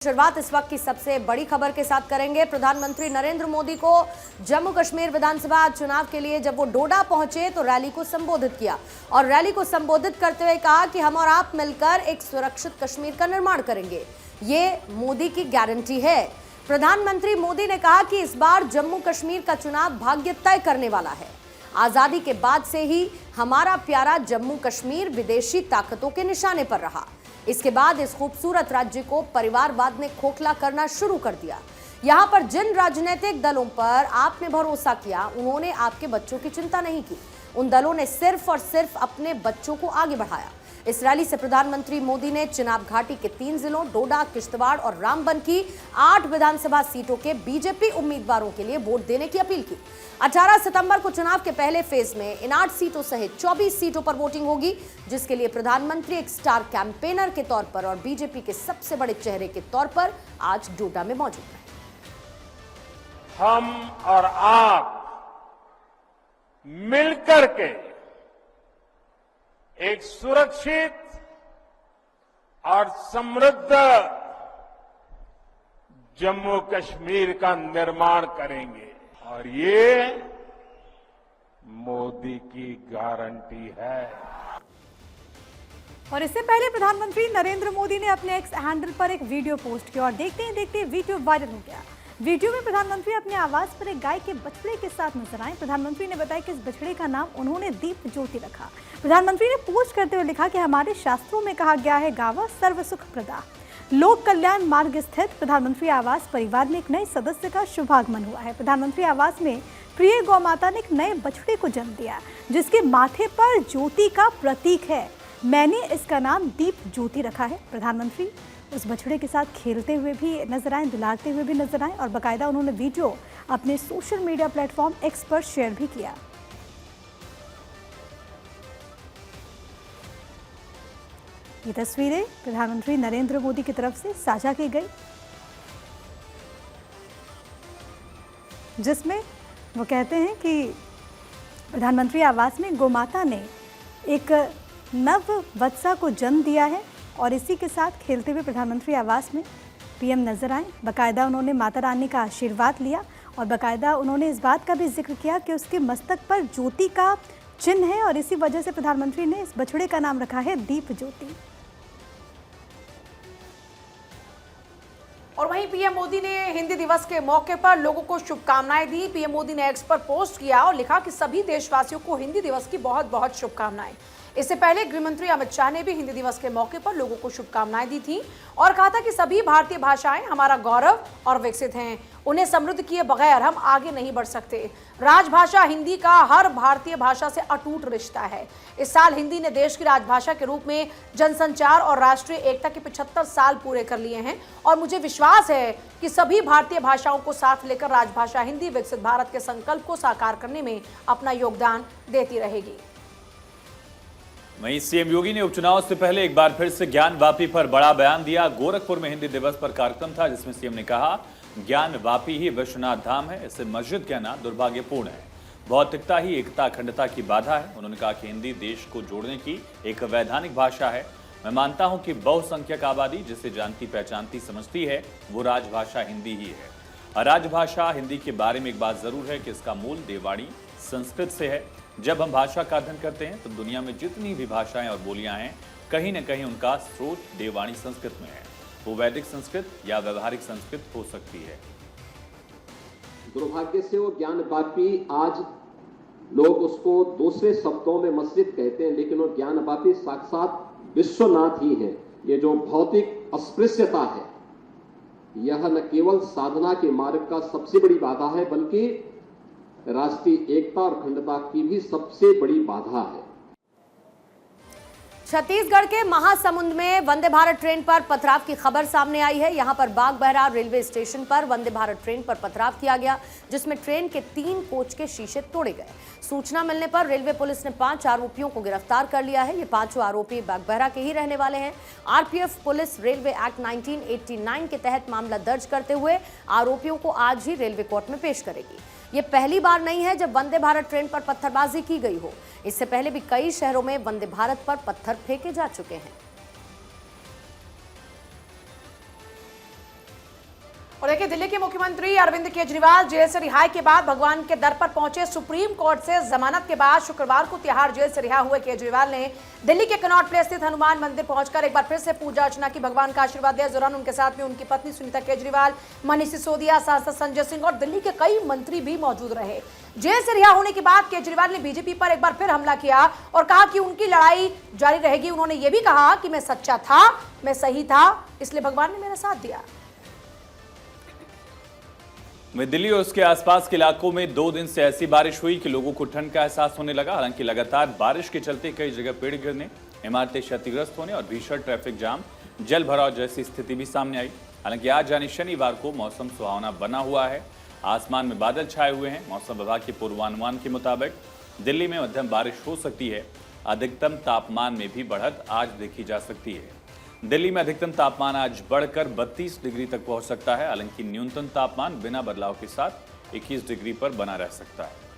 शुरुआत इस वक्त की सबसे बड़ी खबर के साथ करेंगे। प्रधानमंत्री नरेंद्र मोदी को जम्मू कश्मीर विधानसभा चुनाव के लिए जब वो डोडा पहुंचे तो रैली को संबोधित किया और रैली को संबोधित करते हुए कहा कि हम और आप मिलकर एक सुरक्षित कश्मीर का निर्माण करेंगे। ये मोदी की गारंटी है। प्रधानमंत्री मोदी ने कहा कि इस बार जम्मू कश्मीर का चुनाव भाग्य तय करने वाला है। आजादी के बाद से ही हमारा प्यारा जम्मू कश्मीर विदेशी ताकतों के निशाने पर रहा। इसके बाद इस खूबसूरत राज्य को परिवारवाद ने खोखला करना शुरू कर दिया। यहां पर जिन राजनीतिक दलों पर आपने भरोसा किया, उन्होंने आपके बच्चों की चिंता नहीं की। उन दलों ने सिर्फ और सिर्फ अपने बच्चों को आगे बढ़ाया। इस रैली से प्रधानमंत्री मोदी ने चिनाब घाटी के 3 जिलों डोडा, किश्तवाड़ और रामबन की 8 विधानसभा सीटों के बीजेपी उम्मीदवारों के लिए वोट देने की अपील की। 18 सितंबर को चुनाव के पहले फेज में इन 8 सीटों सहित 24 सीटों पर वोटिंग होगी, जिसके लिए प्रधानमंत्री एक स्टार कैंपेनर के तौर पर और बीजेपी के सबसे बड़े चेहरे के तौर पर आज डोडा में मौजूद हैं। हम और आप मिलकर के एक सुरक्षित और समृद्ध जम्मू कश्मीर का निर्माण करेंगे और ये मोदी की गारंटी है। और इससे पहले प्रधानमंत्री नरेंद्र मोदी ने अपने एक्स हैंडल पर एक वीडियो पोस्ट किया और देखते ही देखते वीडियो वायरल हो गया। वीडियो में प्रधानमंत्री अपने आवास पर एक गाय के बछड़े के साथ नजर आए। प्रधानमंत्री ने बताया कि इस बछड़े का नाम उन्होंने दीप ज्योति रखा। प्रधानमंत्री ने पोस्ट करते हुए लिखा कि हमारे शास्त्रों में कहा गया है, गावा सर्व सुख प्रदा। लोक कल्याण मार्ग स्थित प्रधानमंत्री आवास परिवार में एक नए सदस्य का शुभागमन हुआ है। प्रधानमंत्री आवास में प्रिय गौ माता ने एक नए बछड़े को जन्म दिया, जिसके माथे पर ज्योति का प्रतीक है। मैंने इसका नाम दीप ज्योति रखा है। प्रधानमंत्री उस बछड़े के साथ खेलते हुए भी नजर आए, दुलारते हुए भी नजर आए और बाकायदा उन्होंने वीडियो अपने सोशल मीडिया प्लेटफॉर्म एक्स पर शेयर भी किया। ये तस्वीरें प्रधानमंत्री नरेंद्र मोदी की तरफ से साझा की गई, जिसमें वो कहते हैं कि प्रधानमंत्री आवास में गोमाता ने एक नव वत्सा को जन्म दिया है और इसी के साथ खेलते हुए प्रधानमंत्री आवास में पीएम नजर आए। बाकायदा उन्होंने माता रानी का आशीर्वाद लिया और बाकायदा उन्होंने इस बात का भी जिक्र किया कि उसके मस्तक पर ज्योति का चिन्ह है और इसी वजह से प्रधानमंत्री ने इस बछड़े का नाम रखा है दीप ज्योति। और वहीं पीएम मोदी ने हिंदी दिवस के मौके पर लोगों को शुभकामनाएं दी। पीएम मोदी ने एक्स पर पोस्ट किया और लिखा कि सभी देशवासियों को हिंदी दिवस की बहुत बहुत शुभकामनाएं। इससे पहले गृहमंत्री अमित शाह ने भी हिंदी दिवस के मौके पर लोगों को शुभकामनाएं दी थी और कहा था कि सभी भारतीय भाषाएं हमारा गौरव और विकसित हैं। उन्हें समृद्ध किए बगैर हम आगे नहीं बढ़ सकते। राजभाषा हिंदी का हर भारतीय भाषा से अटूट रिश्ता है। इस साल हिंदी ने देश की राजभाषा के रूप में जनसंचार और राष्ट्रीय एकता के 75 साल पूरे कर लिए हैं और मुझे विश्वास है कि सभी भारतीय भाषाओं को साथ लेकर राजभाषा हिंदी विकसित भारत के संकल्प को साकार करने में अपना योगदान देती रहेगी। वहीं सीएम योगी ने उपचुनाव से पहले एक बार फिर से ज्ञान वापी पर बड़ा बयान दिया। गोरखपुर में हिंदी दिवस पर कार्यक्रम था, जिसमें सीएम ने कहा, ज्ञान वापी ही विश्वनाथ धाम है, इसे मस्जिद कहना दुर्भाग्यपूर्ण है। भौतिकता ही एकता अखंडता की बाधा है। उन्होंने कहा कि हिंदी देश को जोड़ने की एक वैधानिक भाषा है। मैं मानता हूं कि बहुसंख्यक आबादी जिसे जानती पहचानती समझती है, वो राजभाषा हिंदी ही है। राजभाषा हिंदी के बारे में एक बात जरूर है कि इसका मूल देववाणी संस्कृत से है। जब हम भाषा का अध्ययन करते हैं तो दुनिया में जितनी भी भाषाएं और बोलियां हैं, कहीं न कहीं उनका स्रोत देववाणी संस्कृत में है। वो वैदिक संस्कृत या व्यवहारिक संस्कृत हो सकती है। दुर्भाग्य से वो ज्ञान वापी, आज लोग उसको दूसरे शब्दों में मस्जिद कहते हैं, लेकिन वो ज्ञान वापी साक्षात विश्वनाथ ही है। ये जो भौतिक अस्पृश्यता है, यह न केवल साधना के मार्ग का सबसे बड़ी बाधा है, बल्कि राष्ट्रीय एकता और अखंडता की भी सबसे बड़ी बाधा है। छत्तीसगढ़ के महासमुंद में वंदे भारत ट्रेन पर पथराव की खबर सामने आई है। यहां पर बागबहरा रेलवे स्टेशन पर वंदे भारत ट्रेन पर पथराव किया गया, जिसमें ट्रेन के 3 कोच के शीशे तोड़े गए। सूचना मिलने पर रेलवे पुलिस ने 5 आरोपियों को गिरफ्तार कर लिया है। ये 5 आरोपी बागबहरा के ही रहने वाले हैं। आरपीएफ पुलिस रेलवे एक्ट 1989 के तहत मामला दर्ज करते हुए आरोपियों को आज ही रेलवे कोर्ट में पेश करेगी। ये पहली बार नहीं है जब वंदे भारत ट्रेन पर पत्थरबाजी की गई हो। इससे पहले भी कई शहरों में वंदे भारत पर पत्थर फेंके जा चुके हैं। और देखिए, दिल्ली के मुख्यमंत्री अरविंद केजरीवाल जेल से रिहाई के बाद भगवान के दर पर पहुंचे। सुप्रीम कोर्ट से जमानत के बाद शुक्रवार को तिहाड़ जेल से रिहा हुए केजरीवाल ने दिल्ली के कनॉट प्लेस स्थित हनुमान मंदिर पहुंचकर एक बार फिर से पूजा अर्चना की, भगवान का आशीर्वाद दिया। इस दौरान उनके साथ में उनकी पत्नी सुनीता केजरीवाल, मनीष सिसोदिया, सांसद संजय सिंह और दिल्ली के कई मंत्री भी मौजूद रहे। जेल से रिहा होने के बाद केजरीवाल ने बीजेपी पर एक बार फिर हमला किया और कहा कि उनकी लड़ाई जारी रहेगी। उन्होंने ये भी कहा कि मैं सच्चा था, मैं सही था, इसलिए भगवान ने मेरा साथ दिया। दिल्ली और उसके आसपास के इलाकों में 2 दिन से ऐसी बारिश हुई कि लोगों को ठंड का एहसास होने लगा। हालांकि लगातार बारिश के चलते कई जगह पेड़ गिरने, इमारतें क्षतिग्रस्त होने और भीषण ट्रैफिक जाम, जल भराव जैसी स्थिति भी सामने आई। हालांकि आज यानी शनिवार को मौसम सुहावना बना हुआ है। आसमान में बादल छाए हुए हैं। मौसम विभाग के पूर्वानुमान के मुताबिक दिल्ली में मध्यम बारिश हो सकती है। अधिकतम तापमान में भी बढ़त आज देखी जा सकती है। दिल्ली में अधिकतम तापमान आज बढ़कर 32 डिग्री तक पहुंच सकता है। हालांकि न्यूनतम तापमान बिना बदलाव के साथ 21 डिग्री पर बना रह सकता है।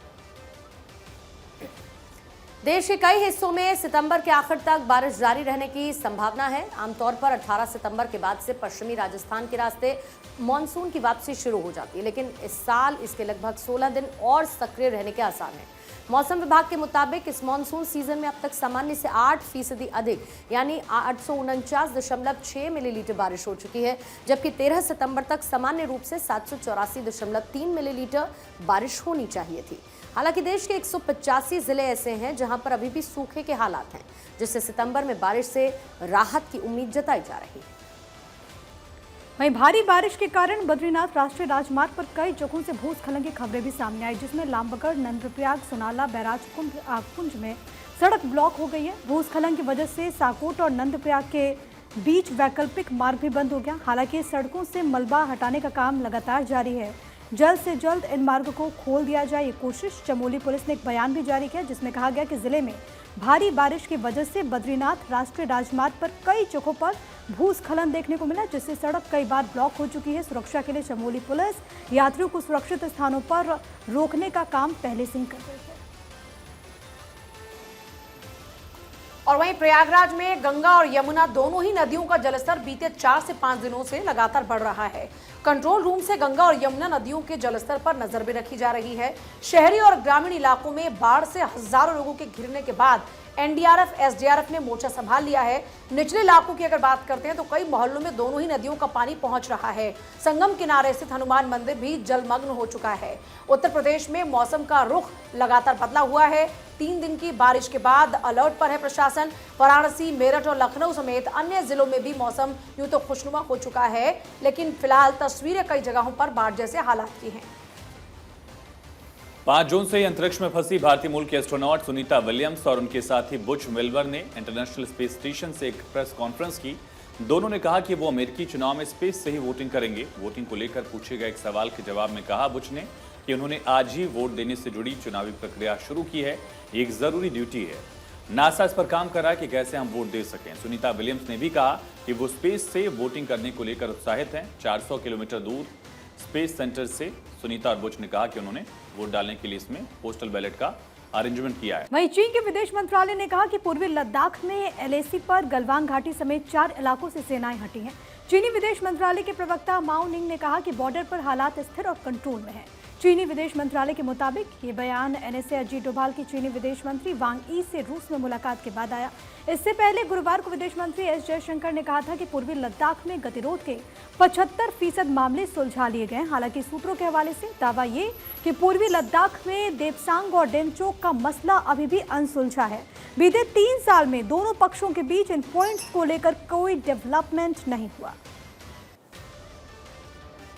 देश के कई हिस्सों में सितंबर के आखिर तक बारिश जारी रहने की संभावना है। आमतौर पर 18 सितंबर के बाद से पश्चिमी राजस्थान के रास्ते मानसून की वापसी शुरू हो जाती है, लेकिन इस साल इसके लगभग 16 दिन और सक्रिय रहने के आसार हैं। मौसम विभाग के मुताबिक इस मानसून सीजन में अब तक सामान्य से 8% अधिक यानी 849.6 मिलीलीटर बारिश हो चुकी है, जबकि 13 सितंबर तक सामान्य रूप से 784.3 मिलीलीटर बारिश होनी चाहिए थी। हालांकि देश के 185 जिले ऐसे हैं जहां पर अभी भी सूखे के हालात हैं, जिससे सितंबर में बारिश से राहत की उम्मीद जताई जा रही है। वहीं भारी बारिश के कारण बद्रीनाथ राष्ट्रीय राजमार्ग पर कई जगहों से भूस्खलन की खबरें भी सामने आई, जिसमें लामबगड़, नंदप्रयाग, सोनाला, बैराज कुंज में सड़क ब्लॉक हो गई है। भूस्खलन की वजह से साकोट और नंदप्रयाग के बीच वैकल्पिक मार्ग भी बंद हो गया। हालांकि सड़कों से मलबा हटाने का काम लगातार जारी है। जल्द से जल्द इन मार्गों को खोल दिया जाए, ये कोशिश। चमोली पुलिस ने एक बयान भी जारी किया, जिसमें कहा गया कि जिले में भारी बारिश की वजह से बद्रीनाथ राष्ट्रीय राजमार्ग पर कई जगहों पर भूस्खलन देखने को मिला, जिससे सड़क कई बार ब्लॉक हो चुकी है। सुरक्षा के लिए चमोली पुलिस यात्रियों को सुरक्षित स्थानों पर रोकने का काम पहले से ही कर रही है। और वहीं प्रयागराज में गंगा और यमुना दोनों ही नदियों का जलस्तर बीते 4 से 5 दिनों से लगातार बढ़ रहा है। कंट्रोल रूम से गंगा और यमुना नदियों के जलस्तर पर नजर भी रखी जा रही है। शहरी और ग्रामीण इलाकों में बाढ़ से हजारों लोगों के घिरने के बाद एनडीआरएफ, एसडीआरएफ ने मोर्चा संभाल लिया है। निचले इलाकों की अगर बात करते हैं तो कई मोहल्लों में दोनों ही नदियों का पानी पहुंच रहा है। संगम किनारे स्थित हनुमान मंदिर भी जलमग्न हो चुका है। उत्तर प्रदेश में मौसम का रुख लगातार बदला हुआ है। 3 दिन की बारिश के बाद अलर्ट पर है प्रशासन। वाराणसी, मेरठ और लखनऊ समेत अन्य जिलों में भी मौसम यूं तो खुशनुमा हो चुका है, लेकिन फिलहाल तस्वीरें कई जगहों पर बाढ़ जैसे हालात की हैं। 5 जून से ही अंतरिक्ष में फंसी भारतीय मूल की एस्ट्रोनॉट सुनीता विलियम्स और उनके साथी बुच विल्बर ने इंटरनेशनल स्पेस स्टेशन से एक प्रेस कॉन्फ्रेंस की। दोनों ने कहा कि वो अमेरिकी चुनाव में स्पेस से ही वोटिंग करेंगे। वोटिंग को लेकर पूछे गए एक सवाल के जवाब में कहा बुच ने कि उन्होंने आज ही वोट देने से जुड़ी चुनावी प्रक्रिया शुरू की है। ये एक जरूरी ड्यूटी है। नासा इस पर काम कर रहा है कि कैसे हम वोट दे सकें। सुनीता विलियम्स ने भी कहा कि वो स्पेस से वोटिंग करने को लेकर उत्साहित हैं। 400 किलोमीटर दूर स्पेस सेंटर से सुनीता और बुच ने कहा कि उन्होंने वोट डालने के लिए इसमें पोस्टल बैलेट का अरेंजमेंट किया है। वहीं चीन के विदेश मंत्रालय ने कहा कि पूर्वी लद्दाख में एलएसी पर गलवान घाटी समेत 4 इलाकों से सेनाएं हटी हैं। चीनी विदेश मंत्रालय के प्रवक्ता माओ निंग ने कहा कि बॉर्डर पर हालात स्थिर और कंट्रोल में है। चीनी विदेश मंत्रालय के मुताबिक ये बयान एनएसए अजीत डोभाल की चीनी विदेश मंत्री वांग यी से रूस में मुलाकात के बाद आया। इससे पहले गुरुवार को विदेश मंत्री एस जयशंकर ने कहा था कि पूर्वी लद्दाख में गतिरोध के 75% मामले सुलझा लिए गए। हालांकि सूत्रों के हवाले से दावा ये कि पूर्वी लद्दाख में देपसांग और डेमचोक का मसला अभी भी अनसुलझा है। बीते 3 साल में दोनों पक्षों के बीच इन पॉइंट्स को लेकर कोई डेवलपमेंट नहीं हुआ।